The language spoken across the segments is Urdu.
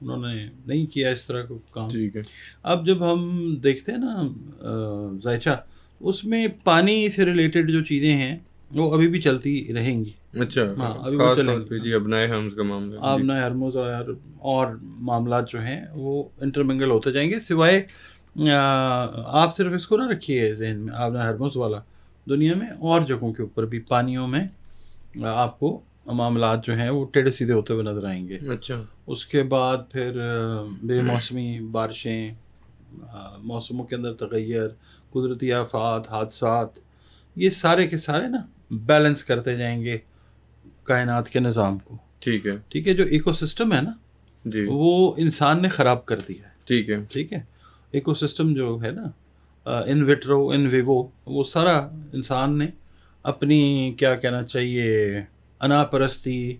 انہوں نے نہیں کیا اس طرح کا کام. ٹھیک ہے. اب جب ہم دیکھتے ہیں نا ذائچہ، اس میں پانی سے ریلیٹڈ جو چیزیں ہیں وہ ابھی بھی چلتی رہیں گی. اچھا، ہاں ابھی وہ خاص چلیں طور پہ گی. جی ابنائے حمز کا معاملہ. جی آبنائے ہرمز اور معاملات جو ہیں وہ انٹرمنگل ہوتے جائیں گے، سوائے آپ صرف اس کو نہ رکھیے ذہن میں آبنائے ہرمز والا، دنیا میں اور جگہوں کے اوپر بھی پانیوں میں آپ کو معاملات جو ہیں وہ ٹیڑھے سیدھے ہوتے ہوئے نظر آئیں گے. اچھا. اس کے بعد پھر بے موسمی بارشیں، موسموں کے اندر تغیر، قدرتی آفات، حادثات، یہ سارے کے سارے نا بیلنس کرتے جائیں گے کائنات کے نظام کو. ٹھیک ہے. ٹھیک ہے، جو ایکو سسٹم ہے نا جی وہ انسان نے خراب کر دیا ہے. ٹھیک ہے. ٹھیک ہے، ایکو سسٹم جو ہے نا ان ویٹرو ان ویوو، وہ سارا انسان نے اپنی کیا کہنا چاہیے انا پرستی،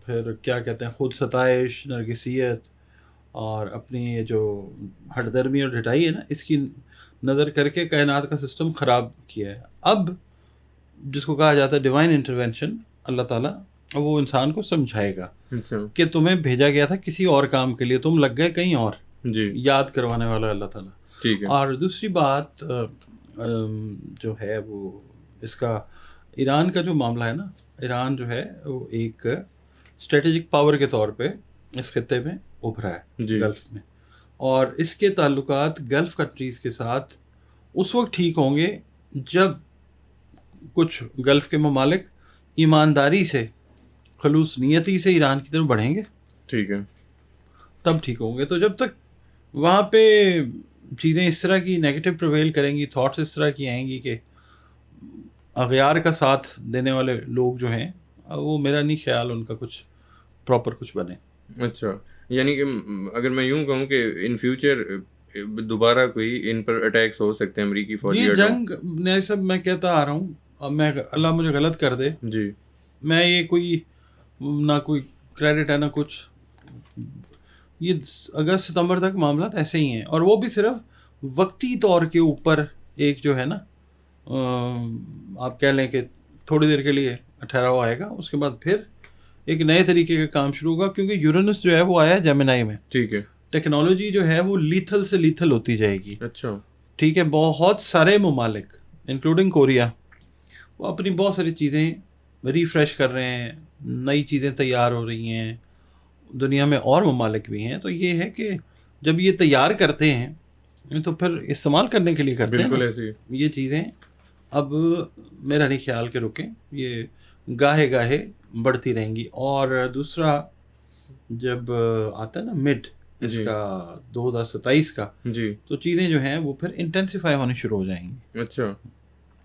پھر کیا کہتے ہیں خود ستائش، نرگسیت، اور اپنی یہ جو ہٹ درمی اور ڈھٹائی ہے نا، اس کی نظر کر کے کائنات کا سسٹم خراب کیا ہے. اب جس کو کہا جاتا ہے ڈیوائن انٹرونشن، اللہ تعالیٰ وہ انسان کو سمجھائے گا اچھا. کہ تمہیں بھیجا گیا تھا کسی اور کام کے لیے، تم لگ گئے کہیں اور. جی یاد کروانے والا اللہ تعالیٰ. ٹھیک ہے. اور دوسری بات جو ہے وہ اس کا ایران کا جو معاملہ ہے نا، ایران جو ہے وہ ایک اسٹریٹجک پاور کے طور پہ اس خطے میں ابھرا ہے جی گلف میں، اور اس کے تعلقات گلف کنٹریز کے ساتھ اس وقت ٹھیک ہوں گے جب کچھ گلف کے ممالک ایمانداری سے، خلوص نیتی سے ایران کی طرف بڑھیں گے، ٹھیک ہے. تب ٹھیک ہوں گے. تو جب تک وہاں پہ چیزیں اس طرح کی نیگیٹو پرویل کریں گی، تھاٹس اس طرح کی آئیں گی کہ اغیار کا ساتھ دینے والے لوگ جو ہیں وہ میرا نہیں خیال ان کا کچھ پراپر کچھ بنے. اچھا، یعنی کہ اگر میں یوں کہوں کہ ان فیوچر دوبارہ کوئی ان پر اٹیکس ہو سکتے ہیں امریکی فوجی یہ اڈوں. جنگ نہیں سب میں کہتا آ رہا ہوں، اب میں اللہ مجھے غلط کر دے، جی میں یہ کوئی نہ کوئی کریڈٹ ہے نہ کچھ، یہ اگست ستمبر تک معاملات ایسے ہی ہیں، اور وہ بھی صرف وقتی طور کے اوپر ایک جو ہے نا آپ کہہ لیں کہ تھوڑی دیر کے لیے ٹھہراؤ آئے گا، اس کے بعد پھر ایک نئے طریقے کا کام شروع ہوگا، کیونکہ یورینس جو ہے وہ آیا ہے جیمنائی میں. ٹھیک ہے. ٹیکنالوجی جو ہے وہ لیتھل سے لیتھل ہوتی جائے گی. اچھا. ٹھیک ہے، بہت سارے ممالک انکلوڈنگ کوریا وہ اپنی بہت ساری چیزیں ریفریش کر رہے ہیں، نئی چیزیں تیار ہو رہی ہیں. دنیا میں اور ممالک بھی ہیں، تو یہ ہے کہ جب یہ تیار کرتے ہیں تو پھر استعمال کرنے کے لیے کرتے ہیں بالکل نا. ایسے ہی. یہ چیزیں اب میرا نہیں خیال کہ رکیں، یہ گاہے گاہے بڑھتی رہیں گی. اور دوسرا جب آتا ہے نا مڈ اس جی کا 2027 کا، جی. تو چیزیں جو ہیں وہ پھر انٹینسیفائی ہونی شروع ہو جائیں گی. اچھا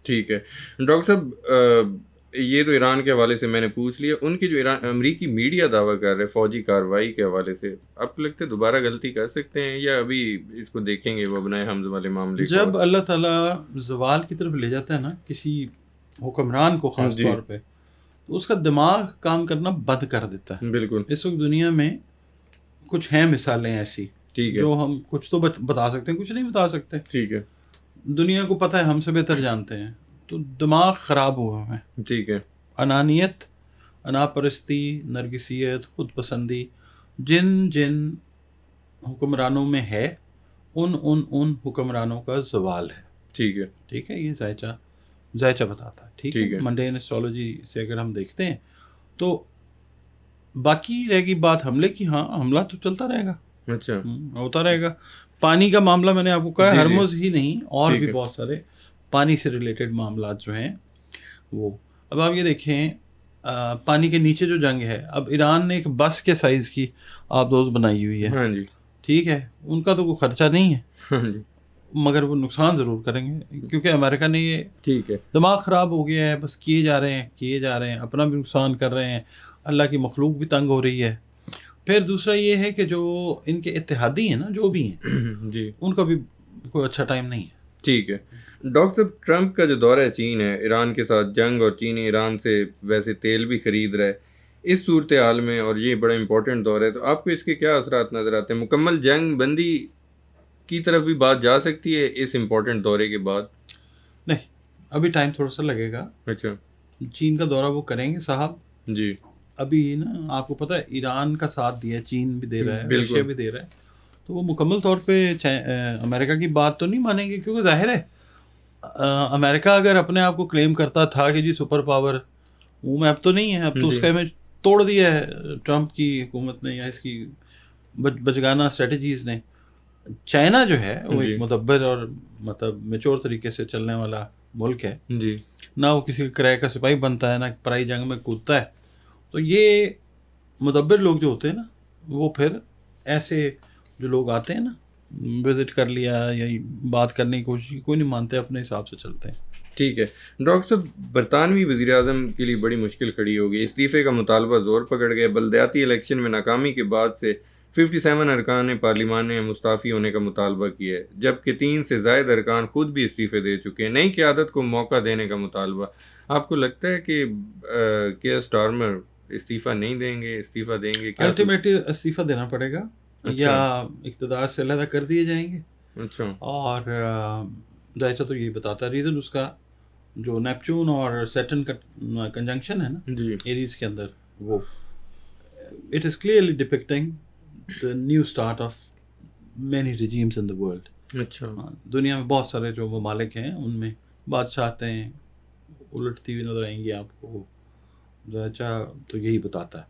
ٹھیک ہے. ڈاکٹر صاحب یہ تو ایران کے حوالے سے میں نے پوچھ لیا، ان کی جو امریکی میڈیا دعویٰ کر رہے فوجی کارروائی کے حوالے سے، آپ کو لگتا ہے دوبارہ غلطی کر سکتے ہیں یا ابھی اس کو دیکھیں گے وہ ابنائے حمز والے معاملے کو؟ جب اللہ تعالیٰ زوال کی طرف لے جاتا ہے نا کسی حکمران کو خاص جی طور پہ، تو اس کا دماغ کام کرنا بند کر دیتا ہے. بالکل. اس وقت دنیا میں کچھ ہیں مثالیں ایسی ٹھیک ہے. جو ہم کچھ تو بتا سکتے ہیں، کچھ نہیں بتا سکتے. ٹھیک ہے. دنیا کو پتہ ہے، ہم سے بہتر جانتے ہیں، تو دماغ خراب ہوا ہے. ٹھیک ہے. انانیت، انا پرستی، نرگسیت، خود پسندی جن جن حکمرانوں میں ہے، ان حکمرانوں کا زوال ہے. ٹھیک ہے. ٹھیک ہے، یہ ذائچہ بتاتا ہے. ٹھیک ٹھیک ہے. ہے، منڈین اسٹرالوجی سے اگر ہم دیکھتے ہیں تو باقی رہے گی بات حملے کی. ہاں حملہ تو چلتا رہے گا، اچھا. ہوتا رہے گا. پانی کا معاملہ میں نے آپ کو کہا، جی جی. ہرمز ہی نہیں، اور ٹھیک بھی ہے. بہت سارے پانی سے ریلیٹڈ معاملات جو ہیں وہ. اب آپ یہ دیکھیں پانی کے نیچے جو جنگ ہے، اب ایران نے ایک بس کے سائز کی آب دوز بنائی ہوئی ہے. ہاں جی. ٹھیک ہے، ان کا تو کوئی خرچہ نہیں ہے، ہاں جی. مگر وہ نقصان ضرور کریں گے، کیونکہ امریکہ نے یہ ٹھیک ہے. دماغ خراب ہو گیا ہے، بس کیے جا رہے ہیں، اپنا بھی نقصان کر رہے ہیں، اللہ کی مخلوق بھی تنگ ہو رہی ہے. پھر دوسرا یہ ہے کہ جو ان کے اتحادی ہیں نا، جو بھی ہیں، جی ان کا بھی کوئی اچھا ٹائم نہیں ہے. ٹھیک ہے. ڈاکٹر صاحب ٹرمپ کا جو دورہ چین ہے، ایران کے ساتھ جنگ، اور چین ایران سے ویسے تیل بھی خرید رہا ہے، اس صورتحال میں، اور یہ بڑا امپورٹنٹ دور ہے، تو آپ کو اس کے کیا اثرات نظر آتے ہیں؟ مکمل جنگ بندی کی طرف بھی بات جا سکتی ہے اس امپورٹنٹ دورے کے بعد؟ نہیں، ابھی ٹائم تھوڑا سا لگے گا. اچھا. چین کا دورہ وہ کریں گے صاحب، جی ابھی نا آپ کو پتہ ہے ایران کا ساتھ دیا ہے، چین بھی دے رہا ہے، رشیا بھی دے رہا ہے، تو وہ مکمل طور پہ امریکہ کی بات تو نہیں مانیں گے، کیونکہ ظاہر ہے امریکہ اگر اپنے آپ کو کلیم کرتا تھا کہ جی سپر پاور، وہ میں اب تو نہیں ہے، اب تو اس کا امیج توڑ دیا ہے ٹرمپ کی حکومت نے یا اس کی بچگانہ اسٹریٹجیز نے. چائنا جو ہے وہ ایک مدبر اور مطلب میچور طریقے سے چلنے والا ملک ہے، نہ وہ کسی کے کرائے کا سپاہی بنتا ہے، نہ پرائی جنگ میں کودتا ہے. تو یہ مدبر لوگ جو ہوتے ہیں نا، وہ پھر ایسے جو لوگ آتے ہیں نا، وزٹ کر لیا یا بات کرنے کی کوشش کی، کوئی نہیں مانتے، اپنے حساب سے چلتے ہیں. ٹھیک ہے ڈاکٹر صاحب، برطانوی وزیر اعظم کے لیے بڑی مشکل کھڑی ہوگی. استعفے کا مطالبہ زور پکڑ گیا. بلدیاتی الیکشن میں ناکامی کے بعد سے 57 ارکان پارلیمان نے مستعفی ہونے کا مطالبہ کیا ہے، جبکہ 3 سے زائد ارکان خود بھی استعفے دے چکے ہیں. نئی قیادت کو موقع دینے کا مطالبہ. آپ کو لگتا ہے کہ کیئر سٹارمر استعفیٰ نہیں دیں گے، استعفیٰ دیں گے؟ الٹیمیٹلی استعفیٰ دینا پڑے گا، یا اقتدار سے علیحدہ کر دیے جائیں گے. اچھا. اور دائچہ تو یہی بتاتا ہے ریزن، اس کا جو نیپچون اور سیٹن کا کنجنکشن ہے نا ایریز کے اندر، وہ it is clearly depicting the new start of many regimes in the world. اچھا. دنیا میں بہت سارے جو ممالک ہیں ان میں بادشاہتیں الٹتی ہوئی نظر آئیں گی آپ کو. اچھا تو یہی بتاتا ہے.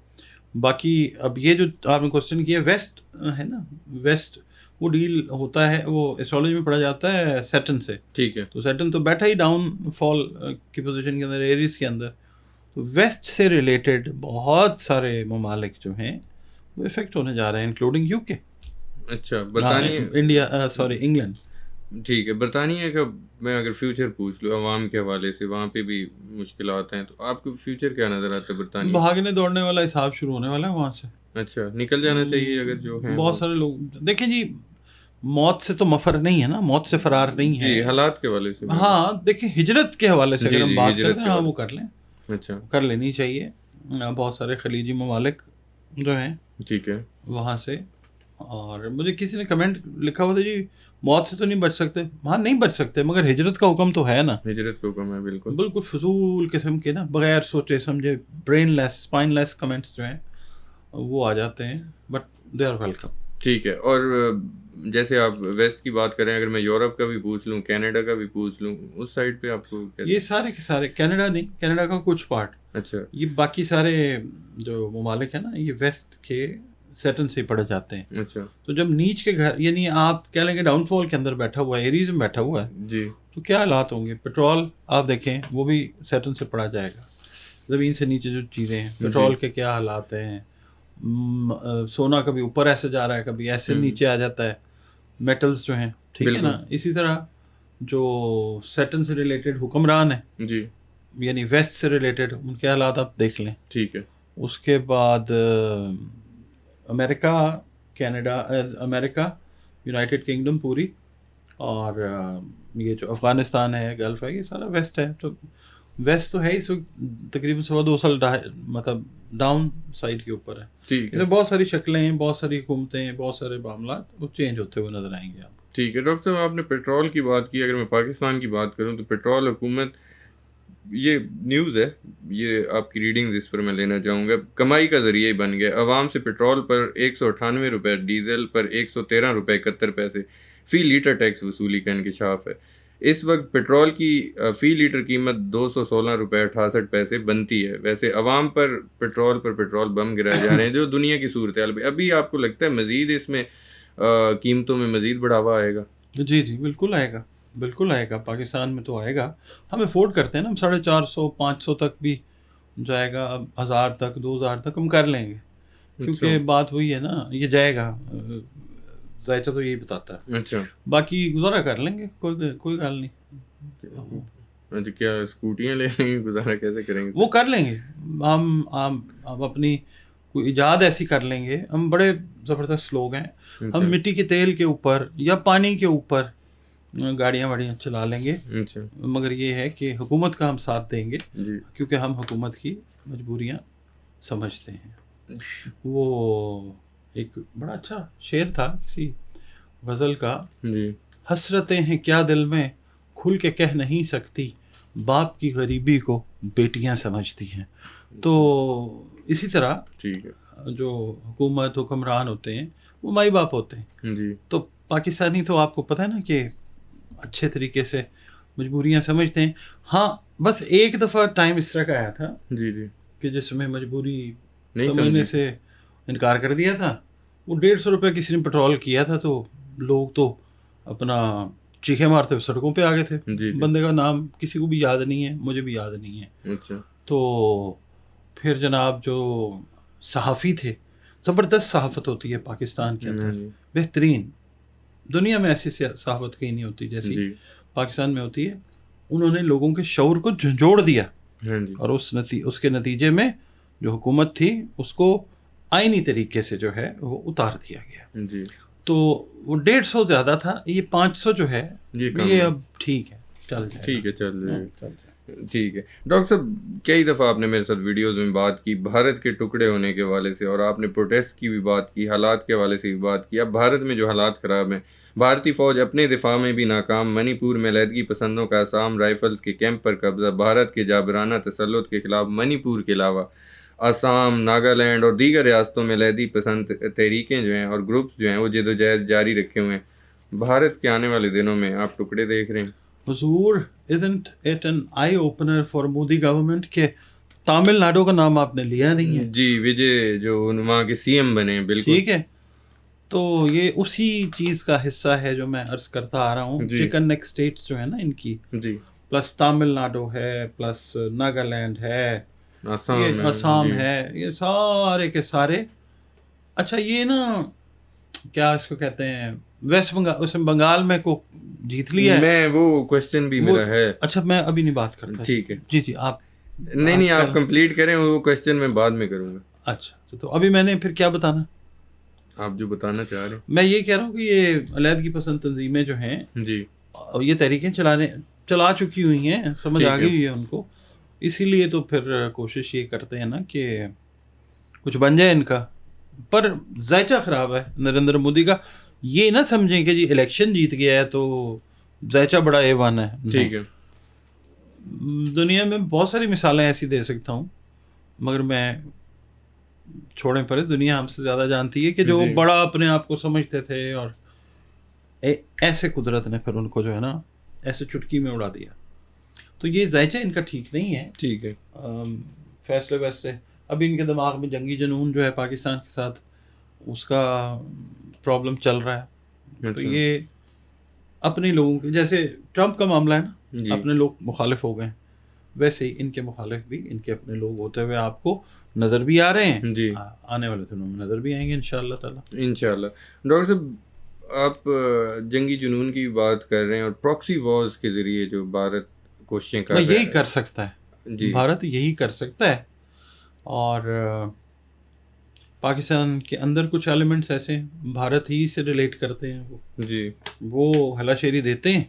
باقی اب یہ جو آپ نے کوشچن کیا ویسٹ ہے نا، ویسٹ وہ ڈیل ہوتا ہے، وہ ایسٹرالوجی میں پڑھا جاتا ہے سیٹن سے. ٹھیک ہے. تو سیٹن تو بیٹھا ہی ڈاؤن فال کی پوزیشن کے اندر، ایریز کے اندر. تو ویسٹ سے ریلیٹڈ بہت سارے ممالک جو ہیں وہ افیکٹ ہونے جا رہے ہیں، انکلوڈنگ یو کے. اچھا. برطانیہ، انڈیا، سوری انگلینڈ. ٹھیک ہے. برطانیہ کا میں اگر فیوچر پوچھ لوں عوام کے حوالے سے، وہاں پہ بھی مشکلات ہیں، تو آپ کو فیوچر کیا نظر آتا ہے برطانیہ؟ بھاگنے دوڑنے والا حساب شروع ہونے والا ہے وہاں سے. اچھا، نکل جانا چاہیے اگر جو ہیں. بہت سارے لوگ دیکھیں جی، موت سے تو مفر نہیں ہے نا، موت سے فرار نہیں ہے. جی، حالات کے حوالے سے. ہاں دیکھیں، ہجرت کے حوالے سے اگر ہم بات کرتے ہیں، ہاں وہ کر لیں. اچھا، کر لینی چاہیے. بہت سارے خلیجی ممالک جو ہیں، ٹھیک ہے، وہاں سے. اور مجھے کسی نے کمنٹ لکھا ہوا تھا جی موت سے تو نہیں بچ سکتے. ہاں نہیں بچ سکتے، مگر ہجرت کا حکم تو ہے نا. ہجرت کا حکم ہے، بالکل. بالکل فضول قسم کے نا، بغیر سوچے سمجھے، برین لیس، اسپائن لیس کمنٹس جو ہیں وہ آ جاتے ہیں، بٹ دے آر ویلکم. ٹھیک ہے. اور جیسے آپ ویسٹ کی بات کریں، اگر میں یورپ کا بھی پوچھ لوں، کینیڈا کا بھی پوچھ لوں، اس سائڈ پہ آپ کو یہ سارے کے سارے، کینیڈا نہیں، کینیڈا کا کچھ پارٹ. اچھا. یہ باقی سارے جو ممالک ہیں نا، یہ ویسٹ کے سیٹن سے پڑے جاتے ہیں. اچھا. تو جب نیچ کے گھر، یعنی آپ کہہ لیں گے ڈاؤن فال کے اندر بیٹھا ہوا ہے، ایریز میں بیٹھا ہوا ہے، جی، تو کیا حالات ہوں گے. پیٹرول آپ دیکھیں، وہ بھی سیٹن سے پڑا جائے گا. زمین سے نیچے جو چیزیں ہیں، پیٹرول کے کیا حالات ہیں. سونا کبھی اوپر ایسے جا رہا ہے، کبھی ایسے نیچے آ جاتا ہے، میٹلز جو ہیں، ٹھیک ہے نا. اسی طرح جو سیٹن سے ریلیٹڈ حکمران ہیں، جی، یعنی ویسٹ سے ریلیٹڈ، ان کے حالات آپ دیکھ لیں. ٹھیک ہے. اس کے بعد امریکہ، کینیڈا، امریکہ، یونائٹڈ کنگڈم پوری، اور یہ جو افغانستان ہے، گلف ہے، یہ سارا ویسٹ ہے. تو ویسٹ تو ہے ہی تقریباً 2 سال مطلب ڈاؤن سائڈ کے اوپر ہے. ٹھیک ہے. بہت ساری شکلیں ہیں، بہت ساری حکومتیں ہیں، بہت سارے معاملات وہ چینج ہوتے ہوئے نظر آئیں گے آپ. ٹھیک ہے. ڈاکٹر صاحب، آپ نے پیٹرول کی بات کی. اگر میں پاکستان کی بات کروں تو پیٹرول حکومت، یہ نیوز ہے، یہ آپ کی ریڈنگز اس پر میں لینا چاہوں گا، کمائی کا ذریعہ ہی بن گیا. عوام سے پیٹرول پر 198 روپے، ڈیزل پر 113 روپے 71 پیسے فی لیٹر ٹیکس وصولی کا انکشاف ہے. اس وقت پیٹرول کی فی لیٹر قیمت 216 روپے 68 پیسے بنتی ہے. ویسے عوام پر پیٹرول بم گرائے جا رہے ہیں، جو دنیا کی صورتحال پہ. ابھی آپ کو لگتا ہے مزید اس میں قیمتوں میں مزید بڑھاوا آئے گا؟ جی جی، بالکل آئے گا، بالکل آئے گا. پاکستان میں تو آئے گا. ہم افورڈ کرتے ہیں نا، ہم 450 500 تک بھی جائے گا، اب 1000 تک 2000 تک ہم کر لیں گے. کیونکہ بات وہی ہے نا، یہ جائے گا. ذائچہ تو یہی بتاتا ہے. اچھا. باقی گزارا کر لیں گے، کوئی گل نہیں. اچھا، کیا اسکوٹیاں لے لیں گے؟ گزارا کیسے کریں گے؟ وہ کر لیں گے. ہم اپنی کوئی ایجاد ایسی کر لیں گے. ہم بڑے زبردست لوگ ہیں. ہم مٹی کے تیل کے اوپر یا پانی کے اوپر گاڑیاں واڑیاں چلا لیں گے. مگر یہ ہے کہ حکومت کا ہم ساتھ دیں گے، کیونکہ ہم حکومت کی مجبوریاں سمجھتے ہیں. وہ ایک بڑا اچھا شعر تھا کسی غزل کا، حسرتیں ہیں کیا دل میں کھل کے کہہ نہیں سکتی، باپ کی غریبی کو بیٹیاں سمجھتی ہیں. تو اسی طرح ٹھیک ہے جو حکومت حکمران ہوتے ہیں وہ مائی باپ ہوتے ہیں. جی تو پاکستانی تو آپ کو پتہ ہے نا کہ اچھے طریقے سے مجبوریاں سمجھتے ہیں. ہاں بس ایک دفعہ ٹائم اس طرح کا آیا تھا جی جی کہ جس میں مجبوری نہیں سمجھنے سمجھی. سے انکار کر دیا تھا. وہ 150 روپے کسی نے پیٹرول کیا تھا تو لوگ تو اپنا چیخے مارتے سڑکوں پہ آ گئے تھے. جی جی بندے کا نام کسی کو بھی یاد نہیں ہے, مجھے بھی یاد نہیں ہے. اچھا تو پھر جناب جو صحافی تھے, زبردست صحافت ہوتی ہے پاکستان کے اندر, جی بہترین, دنیا میں ایسی صحافت کہیں نہیں ہوتی جیسی جی پاکستان میں ہوتی ہے. انہوں نے لوگوں کے شعور کو جھنجھوڑ دیا ہاں جی اور اس کے نتیجے میں جو حکومت تھی اس کو آئینی طریقے سے جو ہے وہ اتار دیا گیا. جی تو وہ 150 زیادہ تھا, یہ 500 جو ہے یہ کم یہ ہے. اب ٹھیک ہے, چل جائے ٹھیک ہے چل گا. رہے. چل جائے. ٹھیک ہے ڈاکٹر صاحب, کئی دفعہ آپ نے میرے ساتھ ویڈیوز میں بات کی بھارت کے ٹکڑے ہونے کے حوالے سے, اور آپ نے پروٹیسٹ کی بھی بات کی, حالات کے حوالے سے بھی بات کی. اب بھارت میں جو حالات خراب ہیں, بھارتی فوج اپنے دفاع میں بھی ناکام, منی پور میں علیحدگی پسندوں کا آسام رائفلز کے کیمپ پر قبضہ, بھارت کے جابرانہ تسلط کے خلاف منی پور کے علاوہ آسام, ناگالینڈ اور دیگر ریاستوں میں علیحدگی پسند تحریکیں جو ہیں اور گروپس جو ہیں وہ جدوجہد جاری رکھے ہوئے ہیں. بھارت کے آنے والے دنوں میں آپ ٹکڑے دیکھ رہے ہیں. حضور, isn't it an eye opener for Modi government کہ تامل ناڈو کا نام آپ نے لیا نہیں ہے. جی وجے جو وہاں کے سی ایم بنے ہیں, بالکل ٹھیک ہے, تو یہ اسی چیز کا حصہ ہے جو میں عرض کرتا آ رہا ہوں. جی. چکن نیک اسٹیٹس جو ہیں نا ان کی, جی پلس تامل ناڈو ہے, پلس ناگالینڈ ہے, آسام یہ ہے. آسام جی. ہے, یہ سارے کے سارے. اچھا یہ نا کیا اس کو کہتے ہیں, ویسٹ بنگال, اس میں بنگال میں کو جیت لیا ہے. میں وہ کوشچن بھی میرا ہے. اچھا میں ابھی نہیں بات کرتا. ٹھیک ہے. جی جی آپ نہیں آپ کمپلیٹ کریں, وہ کوشچن میں بعد میں کروں گا. اچھا تو ابھی میں نے پھر کیا بتانا, آپ جو بتانا چاہ رہے ہیں. میں یہ کہہ رہا ہوں کہ یہ علیحدگی پسند تنظیمیں جو ہیں جی یہ تحریکیں چلا چکی ہوئی ہیں, سمجھ آ گئی ہوئی ہے ان کو. اسی لیے تو پھر کوشش یہ کرتے ہیں نا کہ کچھ بن جائے ان کا. پر ذائچہ خراب ہے نریندر مودی کا. یہ نہ سمجھیں کہ جی الیکشن جیت گیا ہے تو ذائچہ بڑا ایوان ہے. ٹھیک ہے. دنیا میں بہت ساری مثالیں ایسی دے سکتا ہوں, مگر میں چھوڑیں پڑے, دنیا ہم سے زیادہ جانتی ہے کہ جو بڑا اپنے آپ کو سمجھتے تھے اور ایسے قدرت نے پھر ان کو جو ہے نا ایسے چٹکی میں اڑا دیا. تو یہ ذائچہ ان کا ٹھیک نہیں ہے. ٹھیک ہے. فیصلے ویسے ابھی ان کے دماغ میں جنگی جنون جو ہے پاکستان کے ساتھ, اس کا پرابلم چل رہا ہے. تو یہ اپنے لوگوں کے, جیسے ٹرمپ کا معاملہ ہے نا, اپنے لوگ مخالف ہو گئے, ویسے ہی ان کے مخالف بھی ان کے اپنے لوگ ہوتے ہوئے آپ کو نظر بھی آ رہے ہیں. جی آنے والے دنوں میں نظر بھی آئیں گے انشاءاللہ تعالیٰ. انشاءاللہ. ڈاکٹر صاحب آپ جنگی جنون کی بات کر رہے ہیں, اور پراکسی وارز کے ذریعے جو بھارت کوششیں کر رہا ہے, یہی کر سکتا ہے بھارت, یہی کر سکتا ہے. اور پاکستان کے اندر کچھ ایلیمنٹس ایسے ہیں بھارت ہی سے ریلیٹ کرتے ہیں, جی وہ ہلا شیری دیتے ہیں,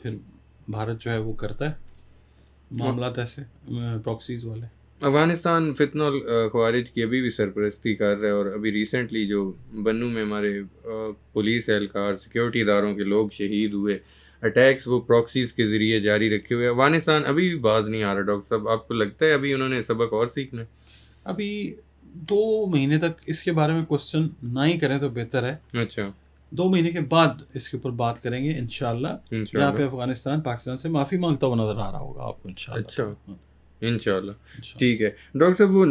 پھر بھارت جو ہے وہ کرتا ہے معاملات ایسے پراکسیز والے. افغانستان فتنہ الخوارج کی ابھی بھی سرپرستی کر رہا ہے, اور ابھی ریسنٹلی جو بنو میں ہمارے پولیس اہلکار سیکیورٹی اداروں کے لوگ شہید ہوئے, اٹیکس وہ پراکسیز کے ذریعے جاری رکھے ہوئے. افغانستان ابھی بھی باز نہیں آ رہا. ڈاکٹر صاحب آپ کو لگتا ہے ابھی انہوں نے سبق اور سیکھنا ہے؟ ابھی 2 مہینے تک اس کے بارے میں کوشچن نہ ہی کریں تو بہتر ہے. اچھا 2 مہینے کے بعد اس کے اوپر بات کریں گے انشاءاللہ. یہاں پہ افغانستان پاکستان سے معافی مانگتا ہوا نظر آ رہا ہوگا آپ کو انشاءاللہ. اچھا انشاءاللہ. ٹھیک ہے ڈاکٹر صاحب, وہ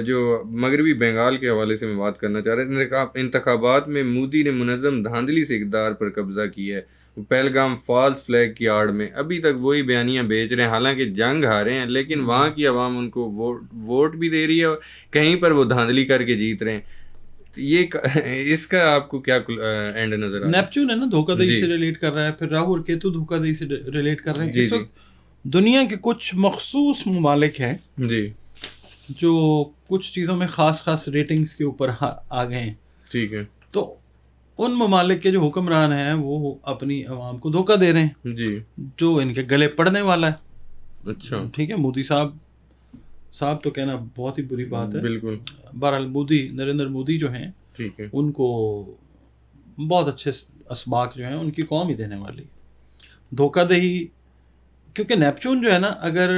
جو مغربی بنگال کے حوالے سے میں بات کرنا چاہ رہا ہوں. انتخابات میں مودی نے منظم دھاندلی سے اقتدار پر قبضہ کیا ہے. پہلگام فالس فلیگ کی آڑ میں ابھی تک وہی بیانیاں بیچ رہے ہیں, حالانکہ جنگ ہارے ہیں, لیکن وہاں کی عوام ان کو ووٹ بھی دے رہی ہے, اور کہیں پر وہ دھاندلی کر کے جیت رہے ہیں. یہ اس کا آپ کو کیا اینڈ نظر آ رہا ہے؟ نیپچون ہے نا, دھوکہ دہی سے ریلیٹ کر رہا ہے. پھر راہو اور کیتو دھوکہ دہی سے ریلیٹ کر رہے ہیں. اس وقت دنیا کے کچھ مخصوص ممالک ہیں جی جو کچھ چیزوں میں خاص ریٹنگز کے اوپر آ گئے ہیں. ٹھیک ہے. تو ان ممالک کے جو حکمران ہیں وہ اپنی عوام کو دھوکہ دے رہے ہیں, جی جو ان کے گلے پڑنے والا ہے. اچھا ٹھیک ہے, مودی صاحب تو کہنا بہت ہی بری بات ہے. بالکل. بہرحال نریندر مودی جو ہیں, ٹھیک ہے, ان کو بہت اچھے اسباق جو ہیں ان کی قوم ہی دینے والی. دھوکہ دہی, کیونکہ نیپچون جو ہے نا, اگر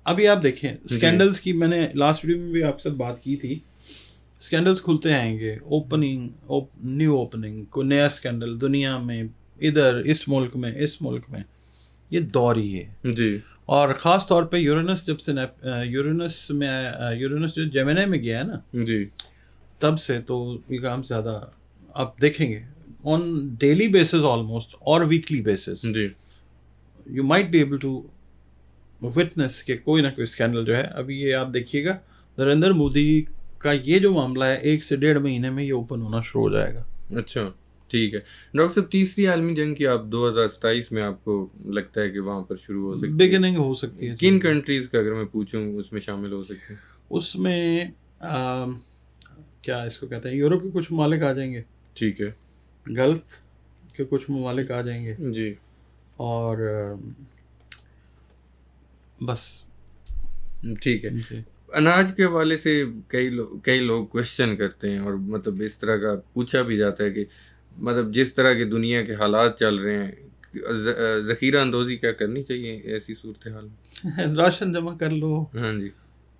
ابھی آپ دیکھیں اسکینڈلس کی میں نے لاسٹ ویڈیو میں بھی آپ کے ساتھ بات کی تھی. اسکینڈلس کھلتے آئیں گے, نیو اوپننگ, کوئی نیا اسکینڈل دنیا میں, ادھر اس ملک میں, اس ملک میں, یہ دور ہی ہے. جی. اور خاص طور پہ یورینس جب سے یورینس جو جیمینائی میں گیا ہے نا, جی. تب سے تو یہ کام زیادہ آپ دیکھیں گے آن ڈیلی بیسس آلموسٹ اور ویکلی بیسس جی. You might be able to witness کہ کوئی نہ کوئی اسکینڈل جو ہے. ابھی یہ آپ دیکھیے گا نریندر مودی کا یہ جو معاملہ ہے 1 سے 1.5 مہینے میں یہ اوپن ہونا شروع ہو جائے گا. اچھا ٹھیک ہے. ڈاکٹر صاحب تیسری عالمی جنگ کی آپ 2027 میں آپ کو لگتا ہے کہ وہاں پر شروع ہو سکتی ہے؟ بگننگ ہو سکتی ہے. کن کنٹریز کا اگر میں پوچھوں اس میں شامل ہو سکتے ہیں؟ اس میں کیا اس کو کہتے ہیں, یورپ کے کچھ ممالک آ جائیں گے, ٹھیک ہے. گلف کے کچھ ممالک آ جائیں گے, جی. اور بس ٹھیک ہے. جی. اناج کے حوالے سے کئی لوگ کوشچن کرتے ہیں اور مطلب اس طرح کا پوچھا بھی جاتا ہے کہ مطلب جس طرح کے دنیا کے حالات چل رہے ہیں ذخیرہ اندوزی کیا کرنی چاہیے ایسی صورتحال میں؟ راشن جمع کر لو, ہاں جی,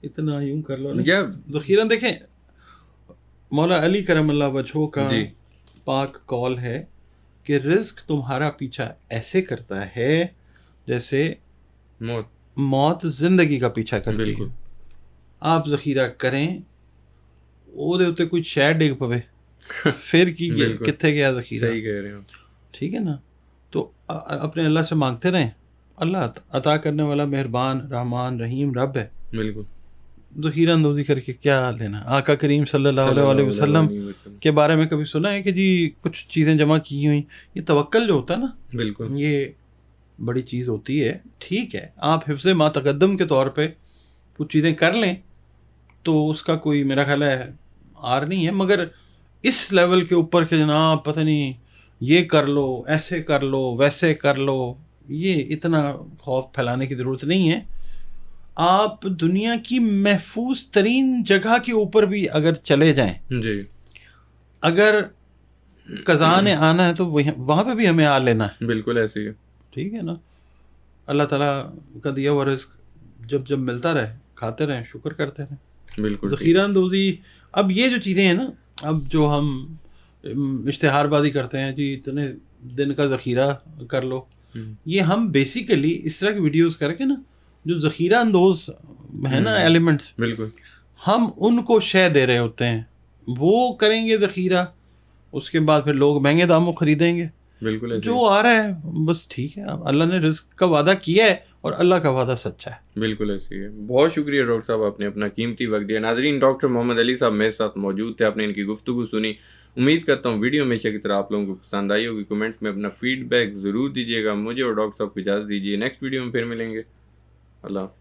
اتنا یوں کر لو. جب ذخیرہ دیکھیں, مولا علی کرم اللہ وجہہ کا جی پاک قول ہے کہ رزق تمہارا پیچھا ایسے کرتا ہے جیسے موت زندگی کا پیچھا کرتی ہے. بالکل. آپ ذخیرہ کریں, وہ اتنے کوئی شے ڈگ پوے پھر کی کتنے گیا ذخیرہ. صحیح کہہ رہے ہیں. ٹھیک ہے نا, تو اپنے اللہ سے مانگتے رہیں, اللہ عطا کرنے والا مہربان رحمان رحیم رب ہے. بالکل. ذخیرہ اندوزی کر کے کیا لینا. آقا کریم صلی اللہ علیہ وسلم کے بارے میں کبھی سنا ہے کہ جی کچھ چیزیں جمع کی ہوئی؟ یہ توکل جو ہوتا ہے نا, بالکل یہ بڑی چیز ہوتی ہے. ٹھیک ہے, آپ حفظ ما تقدم کے طور پہ کچھ چیزیں کر لیں تو اس کا کوئی میرا خیال ہے آر نہیں ہے, مگر اس لیول کے اوپر کہ جناب پتہ نہیں یہ کر لو, ایسے کر لو, ویسے کر لو, یہ اتنا خوف پھیلانے کی ضرورت نہیں ہے. آپ دنیا کی محفوظ ترین جگہ کے اوپر بھی اگر چلے جائیں, جی, اگر قضاء نے آنا ہے تو وہاں پہ بھی ہمیں آ لینا ہے. بالکل ایسے ہی ہے. ٹھیک ہے نا, اللہ تعالیٰ کا دیا ہوا رزق جب ملتا رہے کھاتے رہیں, شکر کرتے رہیں. بالکل. ذخیرہ اندوزی, اب یہ جو چیزیں ہیں نا, اب جو ہم اشتہار بازی کرتے ہیں جی اتنے دن کا ذخیرہ کر لو, یہ ہم بیسیکلی اس طرح کی ویڈیوز کر کے نا جو ذخیرہ اندوز ہے نا ایلیمنٹس, بالکل ہم ان کو شے دے رہے ہوتے ہیں. وہ کریں گے ذخیرہ, اس کے بعد پھر لوگ مہنگے داموں خریدیں گے. بالکل جو آ رہا ہے بس ٹھیک ہے, اللہ نے رزق کا وعدہ کیا ہے اور اللہ کا وعدہ سچا ہے. بالکل ایسے ہی ہے. بہت شکریہ ڈاکٹر صاحب, آپ نے اپنا قیمتی وقت دیا. ناظرین, ڈاکٹر محمد علی صاحب میرے ساتھ موجود تھے, آپ نے ان کی گفتگو سنی. امید کرتا ہوں ویڈیو ہمیشہ کی طرح آپ لوگوں کو پسند آئی ہوگی. کمنٹ میں اپنا فیڈ بیک ضرور دیجیے گا. مجھے اور ڈاکٹر صاحب کو اجازت دیجیے, نیکسٹ ویڈیو میں پھر ملیں گے. اللہ حافظ.